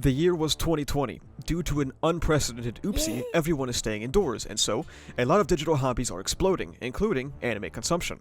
The year was 2020. Due to an unprecedented oopsie, everyone is staying indoors, and so, a lot of digital hobbies are exploding, including anime consumption.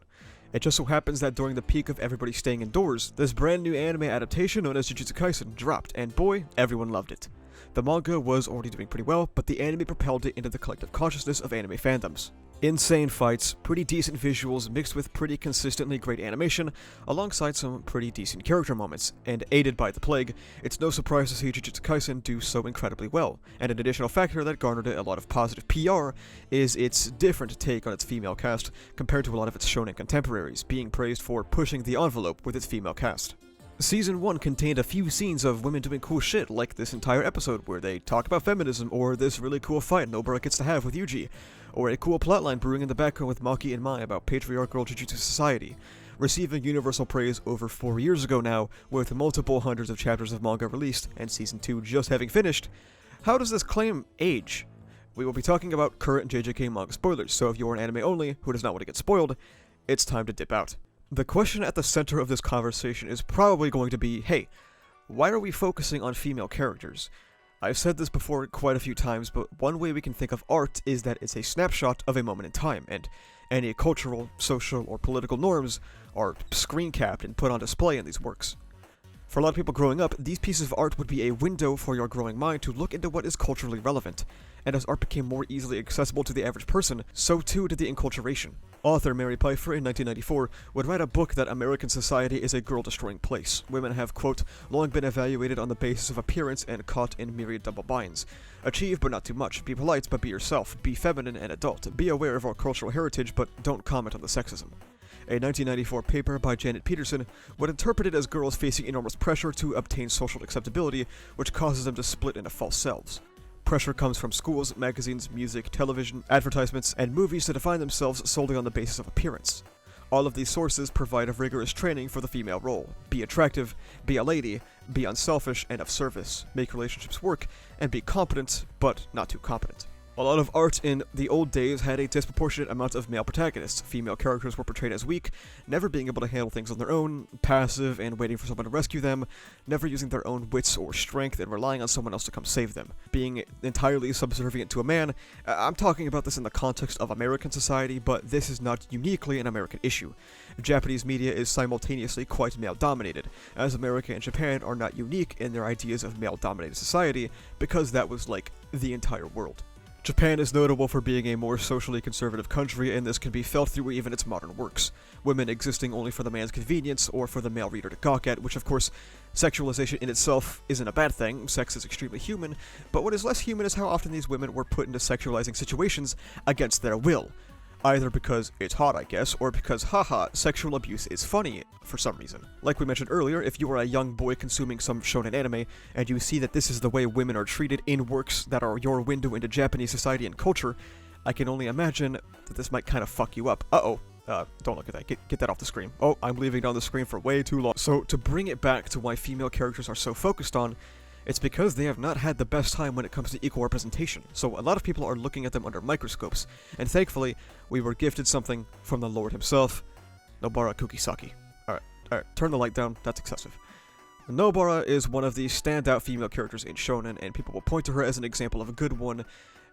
It just so happens that during the peak of everybody staying indoors, this brand new anime adaptation known as Jujutsu Kaisen dropped, and boy, everyone loved it. The manga was already doing pretty well, but the anime propelled it into the collective consciousness of anime fandoms. Insane fights, pretty decent visuals mixed with pretty consistently great animation, alongside some pretty decent character moments, and aided by the plague, it's no surprise to see Jujutsu Kaisen do so incredibly well, and an additional factor that garnered it a lot of positive PR is its different take on its female cast compared to a lot of its shonen contemporaries, being praised for pushing the envelope with its female cast. Season 1 contained a few scenes of women doing cool shit, like this entire episode where they talk about feminism, or this really cool fight Nobara gets to have with Yuki, or a cool plotline brewing in the background with Maki and Mai about patriarchal Jujutsu society, receiving universal praise over 4 years ago now, with multiple hundreds of chapters of manga released, and Season 2 just having finished. How does this claim age? We will be talking about current JJK manga spoilers, so if you're an anime only who does not want to get spoiled, it's time to dip out. The question at the center of this conversation is probably going to be, hey, why are we focusing on female characters? I've said this before quite a few times, but one way we can think of art is that it's a snapshot of a moment in time, and any cultural, social, or political norms are screen capped and put on display in these works. For a lot of people growing up, these pieces of art would be a window for your growing mind to look into what is culturally relevant, and as art became more easily accessible to the average person, so too did the enculturation. Author Mary Pfeiffer in 1994 would write a book that American society is a girl-destroying place. Women have, quote, long been evaluated on the basis of appearance and caught in myriad double binds. Achieve but not too much, be polite but be yourself, be feminine and adult, be aware of our cultural heritage but don't comment on the sexism. A 1994 paper by Janet Peterson would interpret it as girls facing enormous pressure to obtain social acceptability, which causes them to split into false selves. Pressure comes from schools, magazines, music, television, advertisements, and movies to define themselves solely on the basis of appearance. All of these sources provide a rigorous training for the female role. Be attractive, be a lady, be unselfish and of service, make relationships work, and be competent, but not too competent. A lot of art in the old days had a disproportionate amount of male protagonists. Female characters were portrayed as weak, never being able to handle things on their own, passive and waiting for someone to rescue them, never using their own wits or strength and relying on someone else to come save them. Being entirely subservient to a man. I'm talking about this in the context of American society, but this is not uniquely an American issue. Japanese media is simultaneously quite male-dominated, as America and Japan are not unique in their ideas of male-dominated society, because that was like the entire world. Japan is notable for being a more socially conservative country, and this can be felt through even its modern works. Women existing only for the man's convenience, or for the male reader to gawk at, which of course, sexualization in itself isn't a bad thing, sex is extremely human, but what is less human is how often these women were put into sexualizing situations against their will. Either because it's hot, I guess, or because, haha, sexual abuse is funny, for some reason. Like we mentioned earlier, if you are a young boy consuming some shonen anime, and you see that this is the way women are treated in works that are your window into Japanese society and culture, I can only imagine that this might kind of fuck you up. Don't look at that. Get that off the screen. Oh, I'm leaving it on the screen for way too long. So, to bring it back to why female characters are so focused on, it's because they have not had the best time when it comes to equal representation, so a lot of people are looking at them under microscopes, and thankfully, we were gifted something from the Lord himself, Nobara Kukisaki. Alright, turn the light down, that's excessive. Nobara is one of the standout female characters in shonen, and people will point to her as an example of a good one,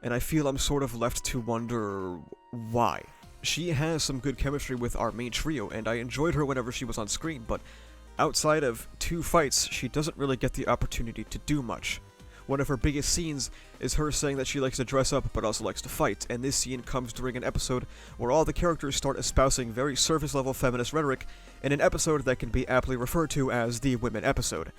and I feel I'm sort of left to wonder why. She has some good chemistry with our main trio, and I enjoyed her whenever she was on screen, but outside of 2 fights, she doesn't really get the opportunity to do much. One of her biggest scenes is her saying that she likes to dress up but also likes to fight, and this scene comes during an episode where all the characters start espousing very surface-level feminist rhetoric in an episode that can be aptly referred to as the women episode,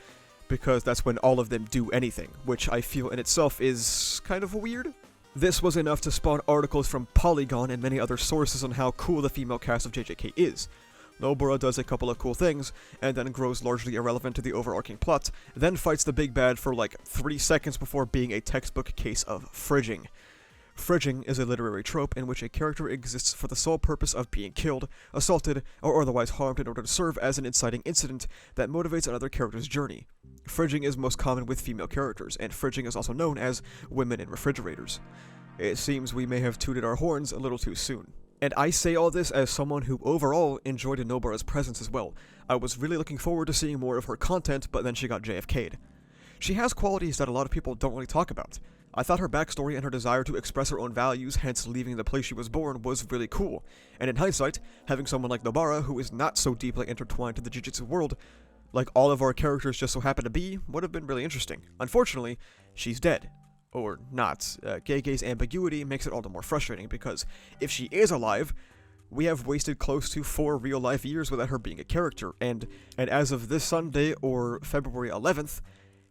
because that's when all of them do anything, which I feel in itself is kind of weird. This was enough to spawn articles from Polygon and many other sources on how cool the female cast of JJK is. Nobara does a couple of cool things, and then grows largely irrelevant to the overarching plot, then fights the big bad for like 3 seconds before being a textbook case of fridging. Fridging is a literary trope in which a character exists for the sole purpose of being killed, assaulted, or otherwise harmed in order to serve as an inciting incident that motivates another character's journey. Fridging is most common with female characters, and fridging is also known as women in refrigerators. It seems we may have tooted our horns a little too soon. And I say all this as someone who overall enjoyed Nobara's presence as well. I was really looking forward to seeing more of her content, but then she got JFK'd. She has qualities that a lot of people don't really talk about. I thought her backstory and her desire to express her own values, hence leaving the place she was born, was really cool. And in hindsight, having someone like Nobara, who is not so deeply intertwined to the Jujutsu world, like all of our characters just so happen to be, would have been really interesting. Unfortunately, she's dead. Or not. Gege's ambiguity makes it all the more frustrating, because if she is alive, we have wasted close to 4 real-life years without her being a character, and as of this Sunday, or February 11th,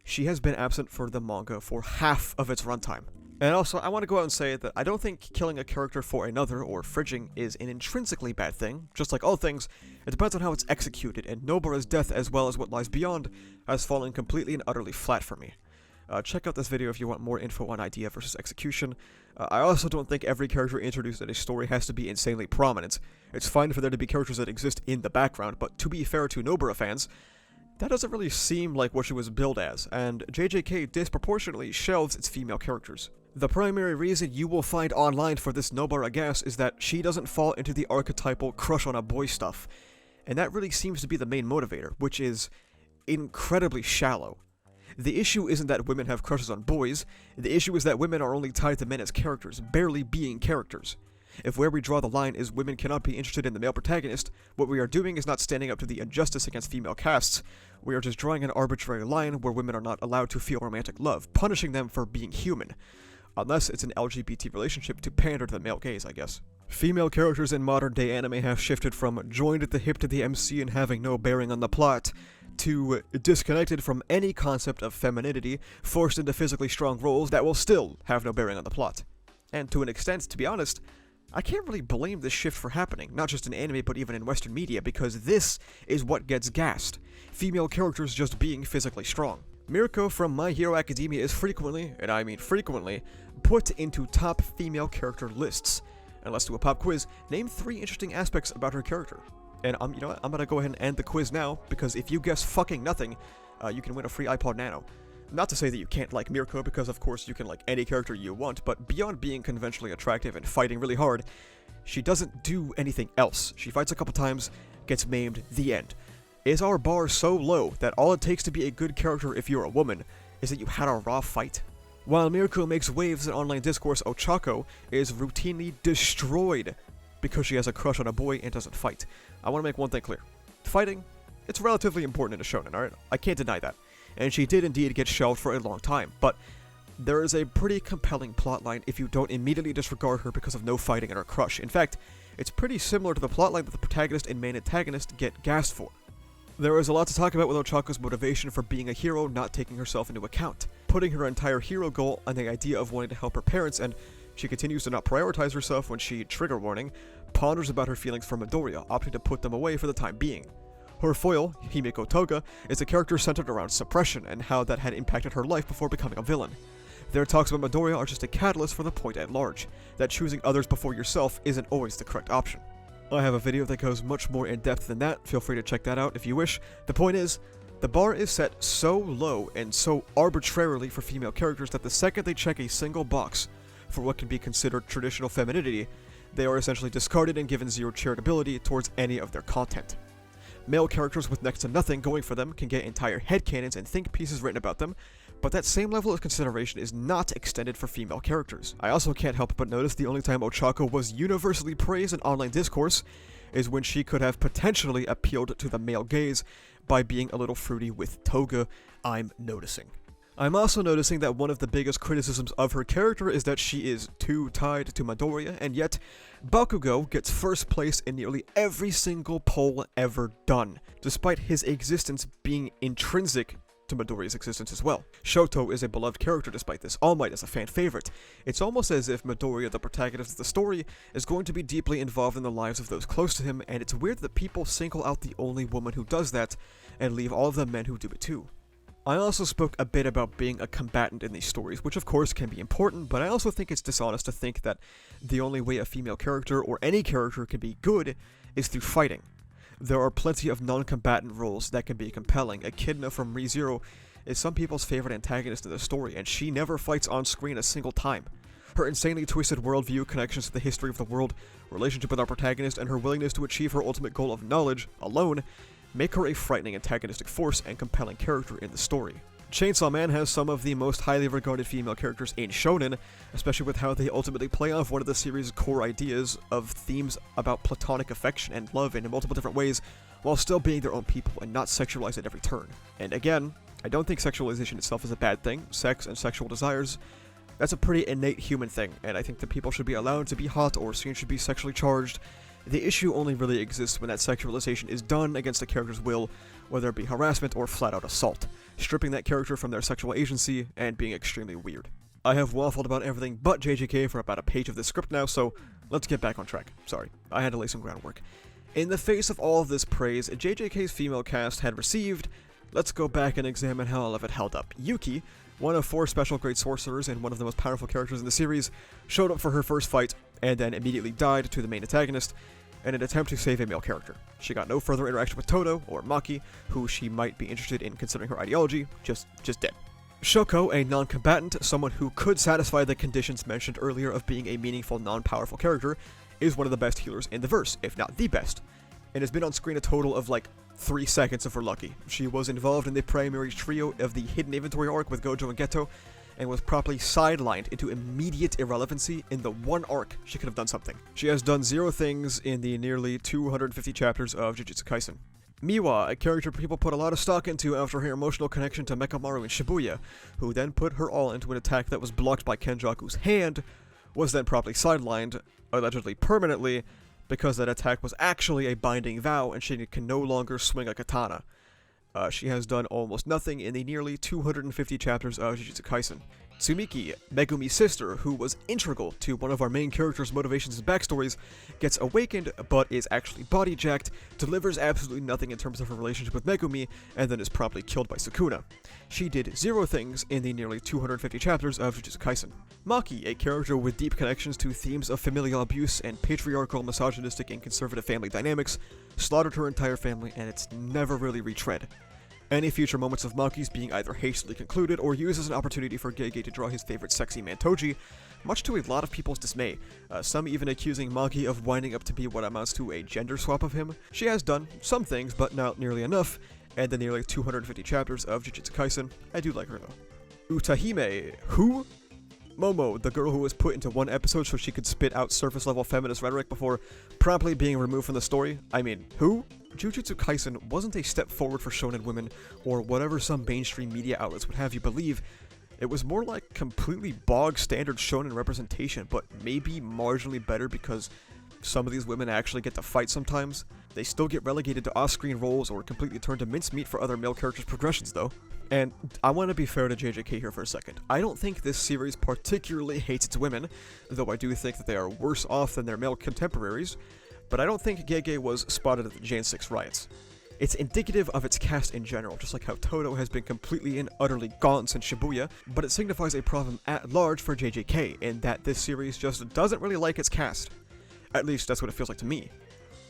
she has been absent for the manga for half of its runtime. And also, I want to go out and say that I don't think killing a character for another, or fridging, is an intrinsically bad thing. Just like all things, it depends on how it's executed, and Nobara's death, as well as what lies beyond, has fallen completely and utterly flat for me. Check out this video if you want more info on idea versus execution. I also don't think every character introduced in a story has to be insanely prominent. It's fine for there to be characters that exist in the background, but to be fair to Nobara fans, that doesn't really seem like what she was billed as, and JJK disproportionately shelves its female characters. The primary reason you will find online for this Nobara gas is that she doesn't fall into the archetypal crush on a boy stuff, and that really seems to be the main motivator, which is incredibly shallow. The issue isn't that women have crushes on boys, the issue is that women are only tied to men as characters, barely being characters. If where we draw the line is women cannot be interested in the male protagonist, what we are doing is not standing up to the injustice against female casts, we are just drawing an arbitrary line where women are not allowed to feel romantic love, punishing them for being human. Unless it's an LGBT relationship to pander to the male gaze, I guess. Female characters in modern-day anime have shifted from joined at the hip to the MC and having no bearing on the plot, to disconnected from any concept of femininity, forced into physically strong roles that will still have no bearing on the plot. And to an extent, to be honest, I can't really blame this shift for happening, not just in anime but even in Western media, because this is what gets gassed. Female characters just being physically strong. Mirko from My Hero Academia is frequently, and I mean frequently, put into top female character lists. And let's do a pop quiz. Name 3 interesting aspects about her character. And you know what? I'm gonna go ahead and end the quiz now, because if you guess fucking nothing, you can win a free iPod Nano. Not to say that you can't like Mirko, because of course you can like any character you want, but beyond being conventionally attractive and fighting really hard, she doesn't do anything else. She fights a couple times, gets maimed, the end. Is our bar so low that all it takes to be a good character if you're a woman is that you had a raw fight? While Mirko makes waves in online discourse, Ochako is routinely destroyed because she has a crush on a boy and doesn't fight. I want to make one thing clear. Fighting, it's relatively important in a shonen, alright? I can't deny that. And she did indeed get shelved for a long time, but there is a pretty compelling plotline if you don't immediately disregard her because of no fighting and her crush. In fact, it's pretty similar to the plotline that the protagonist and main antagonist get gassed for. There is a lot to talk about with Ochako's motivation for being a hero not taking herself into account, putting her entire hero goal on the idea of wanting to help her parents, and she continues to not prioritize herself when she, trigger warning, ponders about her feelings for Midoriya, opting to put them away for the time being. Her foil, Himiko Toga, is a character centered around suppression and how that had impacted her life before becoming a villain. Their talks about Midoriya are just a catalyst for the point at large, that choosing others before yourself isn't always the correct option. I have a video that goes much more in depth than that, feel free to check that out if you wish. The point is, the bar is set so low and so arbitrarily for female characters that the second they check a single box for what can be considered traditional femininity, they are essentially discarded and given zero charitability towards any of their content. Male characters with next to nothing going for them can get entire headcanons and think pieces written about them, but that same level of consideration is not extended for female characters. I also can't help but notice the only time Ochako was universally praised in online discourse is when she could have potentially appealed to the male gaze by being a little fruity with Toga. I'm noticing. I'm also noticing that one of the biggest criticisms of her character is that she is too tied to Midoriya, and yet Bakugo gets first place in nearly every single poll ever done, despite his existence being intrinsic to Midoriya's existence as well. Shoto is a beloved character despite this. All Might is a fan favorite. It's almost as if Midoriya, the protagonist of the story, is going to be deeply involved in the lives of those close to him, and it's weird that people single out the only woman who does that, and leave all of the men who do it too. I also spoke a bit about being a combatant in these stories, which of course can be important, but I also think it's dishonest to think that the only way a female character, or any character, can be good is through fighting. There are plenty of non-combatant roles that can be compelling. Echidna from Re:Zero is some people's favorite antagonist in the story, and she never fights on screen a single time. Her insanely twisted worldview, connections to the history of the world, relationship with our protagonist, and her willingness to achieve her ultimate goal of knowledge alone make her a frightening antagonistic force and compelling character in the story. Chainsaw Man has some of the most highly regarded female characters in shonen, especially with how they ultimately play off one of the series' core ideas of themes about platonic affection and love in multiple different ways, while still being their own people and not sexualized at every turn. And again, I don't think sexualization itself is a bad thing. Sex and sexual desires, that's a pretty innate human thing, and I think that people should be allowed to be hot or seen should be sexually charged. The issue only really exists when that sexualization is done against a character's will, whether it be harassment or flat-out assault, stripping that character from their sexual agency and being extremely weird. I have waffled about everything but JJK for about a page of this script now, so let's get back on track. Sorry, I had to lay some groundwork. In the face of all of this praise JJK's female cast had received, let's go back and examine how all of it held up. Yuki, one of 4 special grade sorcerers and one of the most powerful characters in the series, showed up for her first fight and then immediately died to the main antagonist in an attempt to save a male character. She got no further interaction with Todo, or Maki, who she might be interested in considering her ideology, just dead. Shoko, a non-combatant, someone who could satisfy the conditions mentioned earlier of being a meaningful non-powerful character, is one of the best healers in the verse, if not the best, and has been on screen a total of like 3 seconds if we're lucky. She was involved in the primary trio of the Hidden Inventory arc with Gojo and Geto, and was properly sidelined into immediate irrelevancy in the one arc she could have done something. She has done 0 things in the nearly 250 chapters of Jujutsu Kaisen. Miwa, a character people put a lot of stock into after her emotional connection to Mekamaru in Shibuya, who then put her all into an attack that was blocked by Kenjaku's hand, was then properly sidelined, allegedly permanently, because that attack was actually a binding vow and she can no longer swing a katana. She has done almost nothing in the nearly 250 chapters of Jujutsu Kaisen. Tsumiki, Megumi's sister, who was integral to one of our main characters' motivations and backstories, gets awakened but is actually body jacked, delivers absolutely nothing in terms of her relationship with Megumi, and then is promptly killed by Sukuna. She did 0 things in the nearly 250 chapters of Jujutsu Kaisen. Maki, a character with deep connections to themes of familial abuse and patriarchal, misogynistic, and conservative family dynamics, slaughtered her entire family and it's never really retread. Any future moments of Maki's being either hastily concluded or used as an opportunity for Gege to draw his favorite sexy man Toji, much to a lot of people's dismay, some even accusing Maki of winding up to be what amounts to a gender swap of him. She has done some things, but not nearly enough, and the nearly 250 chapters of Jujutsu Kaisen, I do like her though. Utahime, who? Momo, the girl who was put into one episode so she could spit out surface-level feminist rhetoric before promptly being removed from the story. I mean, who? Jujutsu Kaisen wasn't a step forward for shonen women, or whatever some mainstream media outlets would have you believe. It was more like completely bog-standard shonen representation, but maybe marginally better because some of these women actually get to fight sometimes. They still get relegated to off-screen roles or completely turned to mincemeat for other male characters' progressions though. And I want to be fair to JJK here for a second. I don't think this series particularly hates its women, though I do think that they are worse off than their male contemporaries, but I don't think Gege was spotted at the Jan 6 riots. It's indicative of its cast in general, just like how Todo has been completely and utterly gone since Shibuya, but it signifies a problem at large for JJK, in that this series just doesn't really like its cast. At least that's what it feels like to me.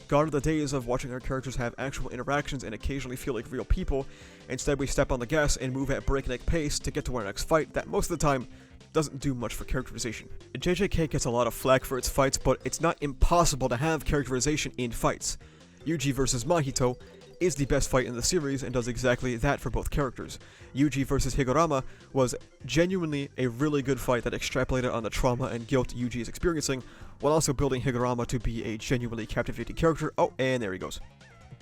Gone are the days of watching our characters have actual interactions and occasionally feel like real people. Instead, we step on the gas and move at breakneck pace to get to our next fight that most of the time doesn't do much for characterization. JJK gets a lot of flack for its fights, but it's not impossible to have characterization in fights. Yuji vs. Mahito is the best fight in the series and does exactly that for both characters. Yuji vs. Higurama was genuinely a really good fight that extrapolated on the trauma and guilt Yuji is experiencing, while also building Higurama to be a genuinely captivating character. Oh, and there he goes.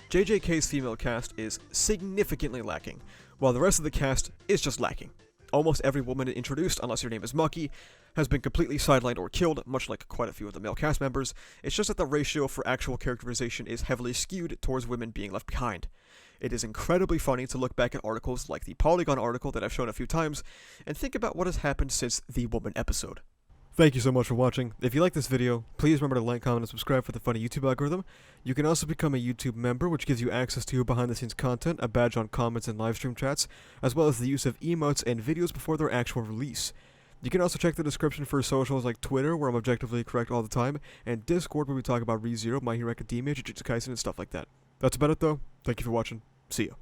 JJK's female cast is significantly lacking, while the rest of the cast is just lacking. Almost every woman introduced, unless your name is Maki, has been completely sidelined or killed, much like quite a few of the male cast members. It's just that the ratio for actual characterization is heavily skewed towards women being left behind. It is incredibly funny to look back at articles like the Polygon article that I've shown a few times, and think about what has happened since the woman episode. Thank you so much for watching. If you like this video, please remember to like, comment, and subscribe for the funny YouTube algorithm. You can also become a YouTube member, which gives you access to behind-the-scenes content, a badge on comments and live stream chats, as well as the use of emotes and videos before their actual release. You can also check the description for socials like Twitter, where I'm objectively correct all the time, and Discord, where we talk about ReZero, My Hero Academia, Jujutsu Kaisen, and stuff like that. That's about it though. Thank you for watching. See ya.